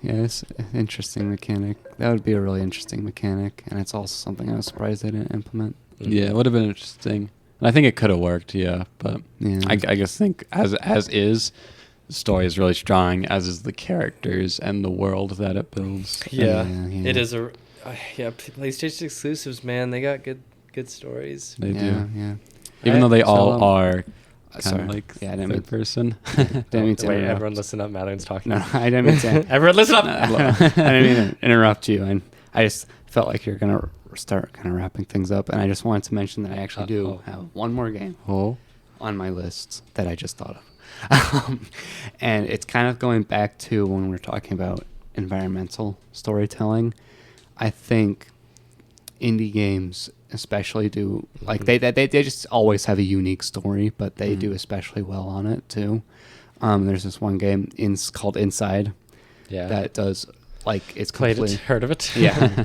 Yeah, it's an interesting mechanic. That would be a really interesting mechanic, and it's also something I was surprised they didn't implement. Yeah, it would have been interesting. And I think it could have worked, but I just think as is, the story is really strong, as is the characters and the world that it builds. Yeah. It is PlayStation exclusives, man. They got good stories. They do. Yeah. Even though they all are kind of like I didn't third person. Didn't mean to Wait, interrupt. everyone listen up. Madeline's talking. No, I didn't mean to. Everyone listen up. I didn't mean to interrupt you, and I just felt like you're going to start kind of wrapping things up, and I just wanted to mention that I actually do have one more game on my list that I just thought of. And it's kind of going back to when we're talking about environmental storytelling. I think indie games especially do, like, they just always have a unique story, but they do especially well on it too. There's this one game called Inside that does, like, it's completely, heard of it.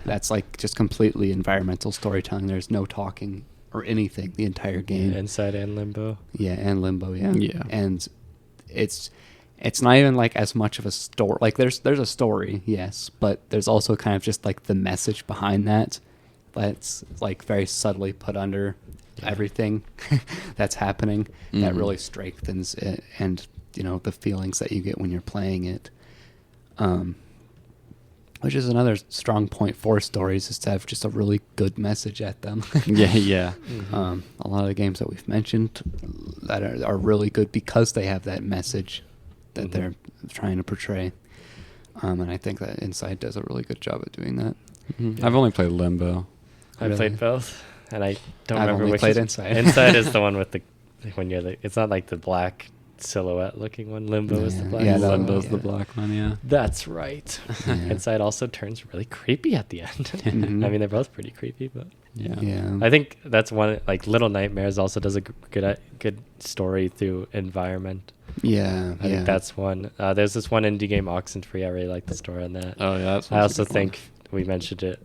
That's like just completely environmental storytelling. There's no talking or anything the entire game. Inside and Limbo. And Limbo. And it's not even like as much of a story. Like, there's a story, yes, but there's also kind of just like the message behind that that's like very subtly put under everything that's happening that really strengthens it, and the feelings that you get when you're playing it, which is another strong point for stories, is to have just a really good message at them. A lot of the games that we've mentioned that are really good because they have that message that they're trying to portray, and I think that Inside does a really good job at doing that. I've only played Limbo. I played both, and I don't I've remember only which played is, Inside. Inside is the one with it's not like the black silhouette looking one. Limbo is the black. Limbo's the black one. That's right. Inside also turns really creepy at the end. I mean, they're both pretty creepy, but I think that's one. Like, Little Nightmares also does a good story through environment. I think that's one. There's this one indie game, Oxenfree. I really like the story on that. I also think we mentioned it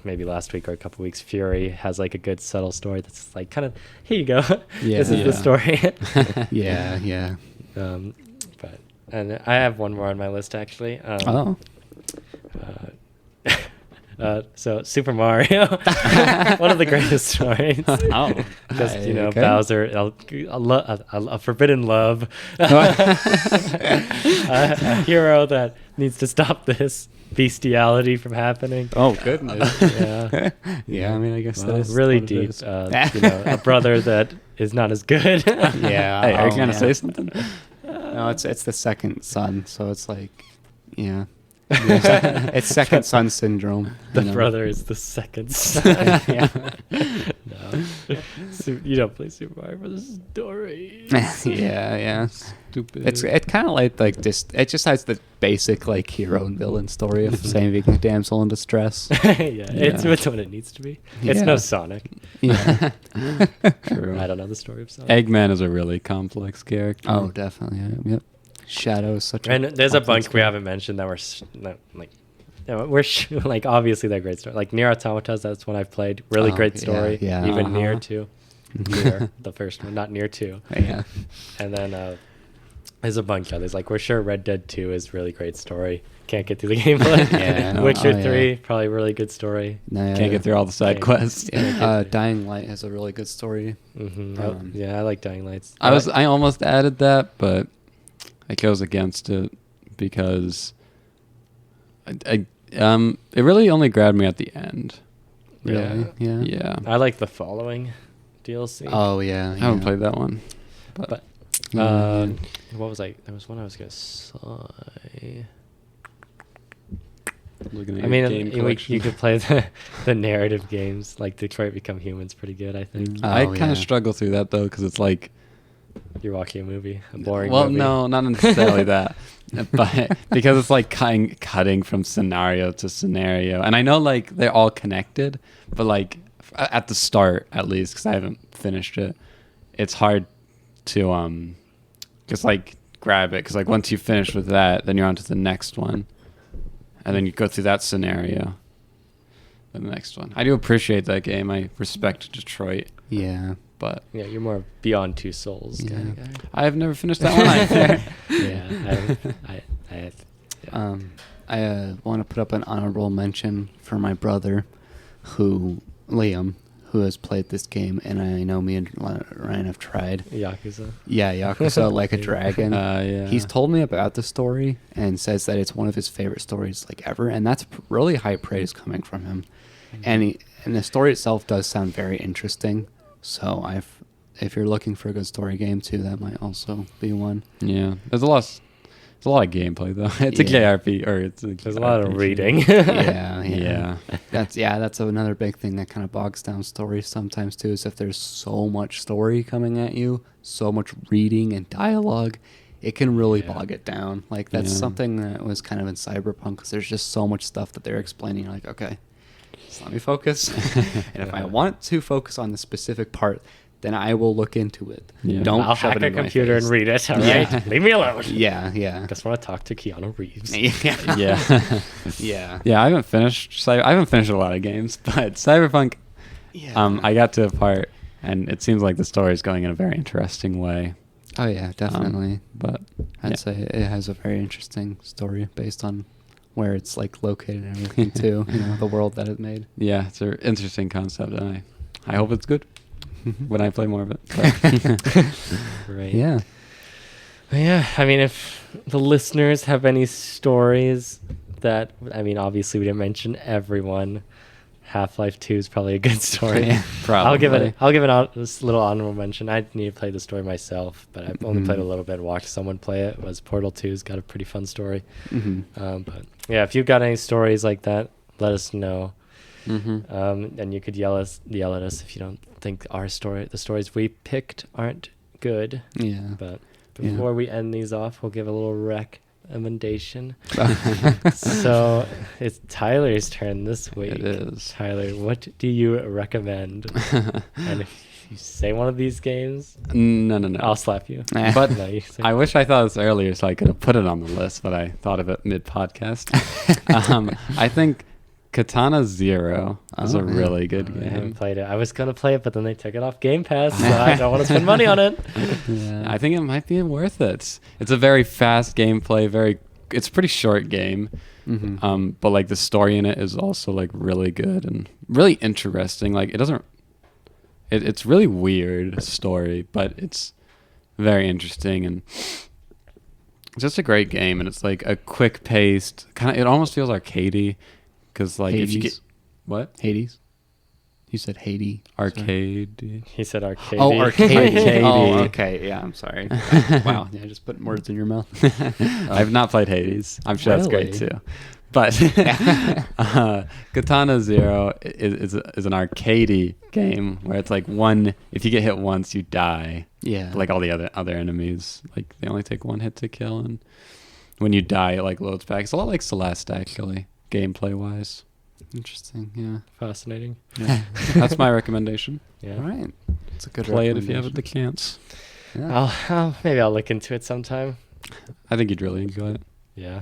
maybe last week or a couple weeks. Fury has like a good subtle story that's like kind of, here you go. This is the story. Yeah. But I have one more on my list actually. So Super Mario, one of the greatest stories. Oh, Just okay. Bowser, a forbidden love, a hero that needs to stop this bestiality from happening. Oh goodness. Yeah, Yeah, I mean, I guess Well, that is really what it deep. is. A brother that is not as good. Yeah. Hey, are you oh, gonna yeah. say something? No, it's the second son, so it's like, yeah. It's second son syndrome. The you know? brother is the second son. Yeah. No, you don't play Super Mario for the story. yeah. Stupid. It kind of like just it just has the basic like hero and villain story of saving a damsel in distress. It's what it needs to be. It's no Yeah. Sonic. Yeah. True. I don't know the story of Sonic. Eggman is a really complex character. Oh, definitely. Yeah, yep. Shadow is such. And there's a complex bunch we haven't mentioned that like obviously they're great story. Like Nier Automata, that's one I've played. Really Oh, great yeah, story. yeah, Even Nier uh-huh. 2. Nier, the first one, not Nier 2. Yeah. And then there's a bunch of others. Like we're sure Red Dead 2 is really great story. Can't get through the gameplay. Yeah, no, Witcher oh, yeah. 3, probably really good story. No, Can't get through all the side Okay. quests. Yeah. Dying Light has a really good story. Yeah, I like Dying Lights. I almost added that, but I chose against it because it really only grabbed me at the end. Really? Yeah. Yeah. I like the following DLC. Oh yeah. I haven't yeah. played that one. But Yeah. what was I? There was one I was gonna say. Looking at I your mean, game you collection. could play the narrative games like Detroit Become Human's pretty good. I think Oh, I kind yeah. of struggle through that though because it's like, you're watching a movie, a boring well, movie. no, not necessarily that, but because it's like cutting from scenario to scenario, and I know like they're all connected, but like at the start at least, because I haven't finished it, it's hard to just like grab it because like once you finish with that, then you're on to the next one, and then you go through that scenario, then the next one. I do appreciate that game. I respect Detroit, Yeah. but Yeah, you're more Beyond Two Souls kind of Yeah. guy. I have never finished that one either. Yeah, I want to put up an honorable mention for my brother, Liam, who has played this game, and I know me and Ryan have tried. Yakuza. Yeah, Yakuza Like a Dragon. Yeah. He's told me about the story and says that it's one of his favorite stories like ever, and that's really high praise coming from him. And the story itself does sound very interesting. So if you're looking for a good story game too, that might also be one. Yeah, there's a lot of gameplay though. It's a Yeah. JRP, or There's a lot of RPG. reading. Yeah. That's another big thing that kind of bogs down stories sometimes too. Is if there's so much story coming at you, so much reading and dialogue, it can really Yeah. bog it down. Like that's Yeah. something that was kind of in Cyberpunk because there's just so much stuff that they're explaining. You're like, okay, just let me focus. And if I want to focus on the specific part, then I will look into it. Yeah. Don't I'll shove hack it a into my computer and face. read it. All right, Yeah. leave me alone. Yeah. Just want to talk to Keanu Reeves. Yeah. Yeah, Yeah. yeah. I haven't finished a lot of games, but Cyberpunk. Yeah. I got to a part, and it seems like the story is going in a very interesting way. Oh yeah, definitely. But I'd yeah. say it has a very interesting story based on where it's like located and everything too. The world that it made. Yeah, it's an interesting concept, and I hope it's good when I play more of it. But Right. Yeah. Yeah. I mean, if the listeners have any stories that, I mean, obviously we didn't mention everyone. Half-Life 2 is probably a good story. Yeah, I'll give probably. this little honorable mention. I need to play the story myself, but I've only played a little bit and watched someone play it. Was Portal 2's got a pretty fun story. But yeah, if you've got any stories like that, let us know. And you could yell at us if you don't think the stories we picked aren't good. Yeah. But Yeah. before we end these off, we'll give a little recommendation. So it's Tyler's turn this week. It is. Tyler, what do you recommend? And if you say one of these games, No. I'll slap you. But No, you say- I wish I thought of this earlier so I could have put it on the list, but I thought of it mid-podcast. I think Katana Zero is a Oh, yeah. really good I haven't game. played it. I was gonna play it, but then they took it off Game Pass, so I don't want to spend money on it. Yeah. I think it might be worth it. It's a very fast gameplay, it's a pretty short game. But like the story in it is also like really good and really interesting. Like it's really weird story, but it's very interesting and it's just a great game. And it's like a quick paced kind of. It almost feels arcadey because like if you get what Hades. You said Hades. arcade. He said arcade. Oh, arcade. Arcade. Oh, okay. Yeah, I'm sorry. Wow. Yeah, just putting words in your mouth. I've not played Hades. I'm sure that's great Really? too. But Katana Zero is an arcadey game where it's like if you get hit once, you die. Yeah. Like all the other enemies, like they only take one hit to kill, and when you die, it like loads back. It's a lot like Celeste, actually, gameplay wise. Interesting. Yeah. Fascinating. Yeah. That's my recommendation. Yeah. All right. It's a good Play it if you have the chance. Yeah. Maybe I'll look into it sometime. I think you'd really enjoy it. Yeah.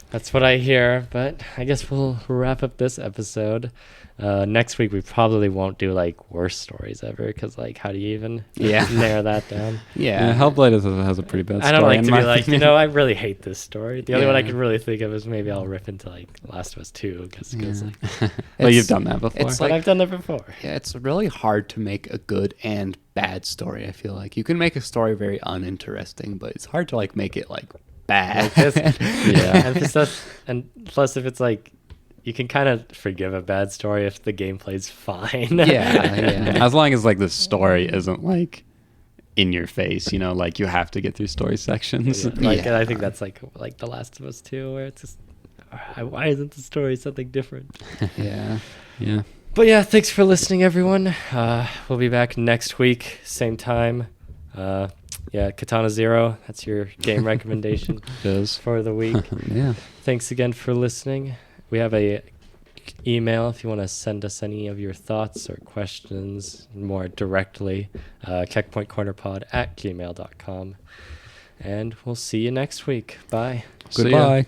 That's what I hear, but I guess we'll wrap up this episode. Next week we probably won't do like worst stories ever, because like how do you even narrow that down? Yeah, Hellblade has a pretty bad story. I don't like in to my be like, opinion. I really hate this story. The only one I Yeah. could really think of is maybe I'll rip into like Last of Us 2, because like, Well, you've done that before. it's but like- I've done that before. Yeah, it's really hard to make a good and bad story. I feel like you can make a story very uninteresting, but it's hard to like make it like bad. And plus, if it's like, you can kind of forgive a bad story if the gameplay's fine. yeah. As long as like the story isn't like in your face, like you have to get through story sections. Like, Yeah. and I think that's like The Last of Us 2, where it's just, why isn't the story something different? Yeah. Yeah. But yeah, thanks for listening, everyone. We'll be back next week, same time. Katana Zero, that's your game recommendation It is. for the week. Yeah. Thanks again for listening. We have a email if you want to send us any of your thoughts or questions more directly, checkpointcornerpod@gmail.com. And we'll see you next week. Bye. See ya. Goodbye.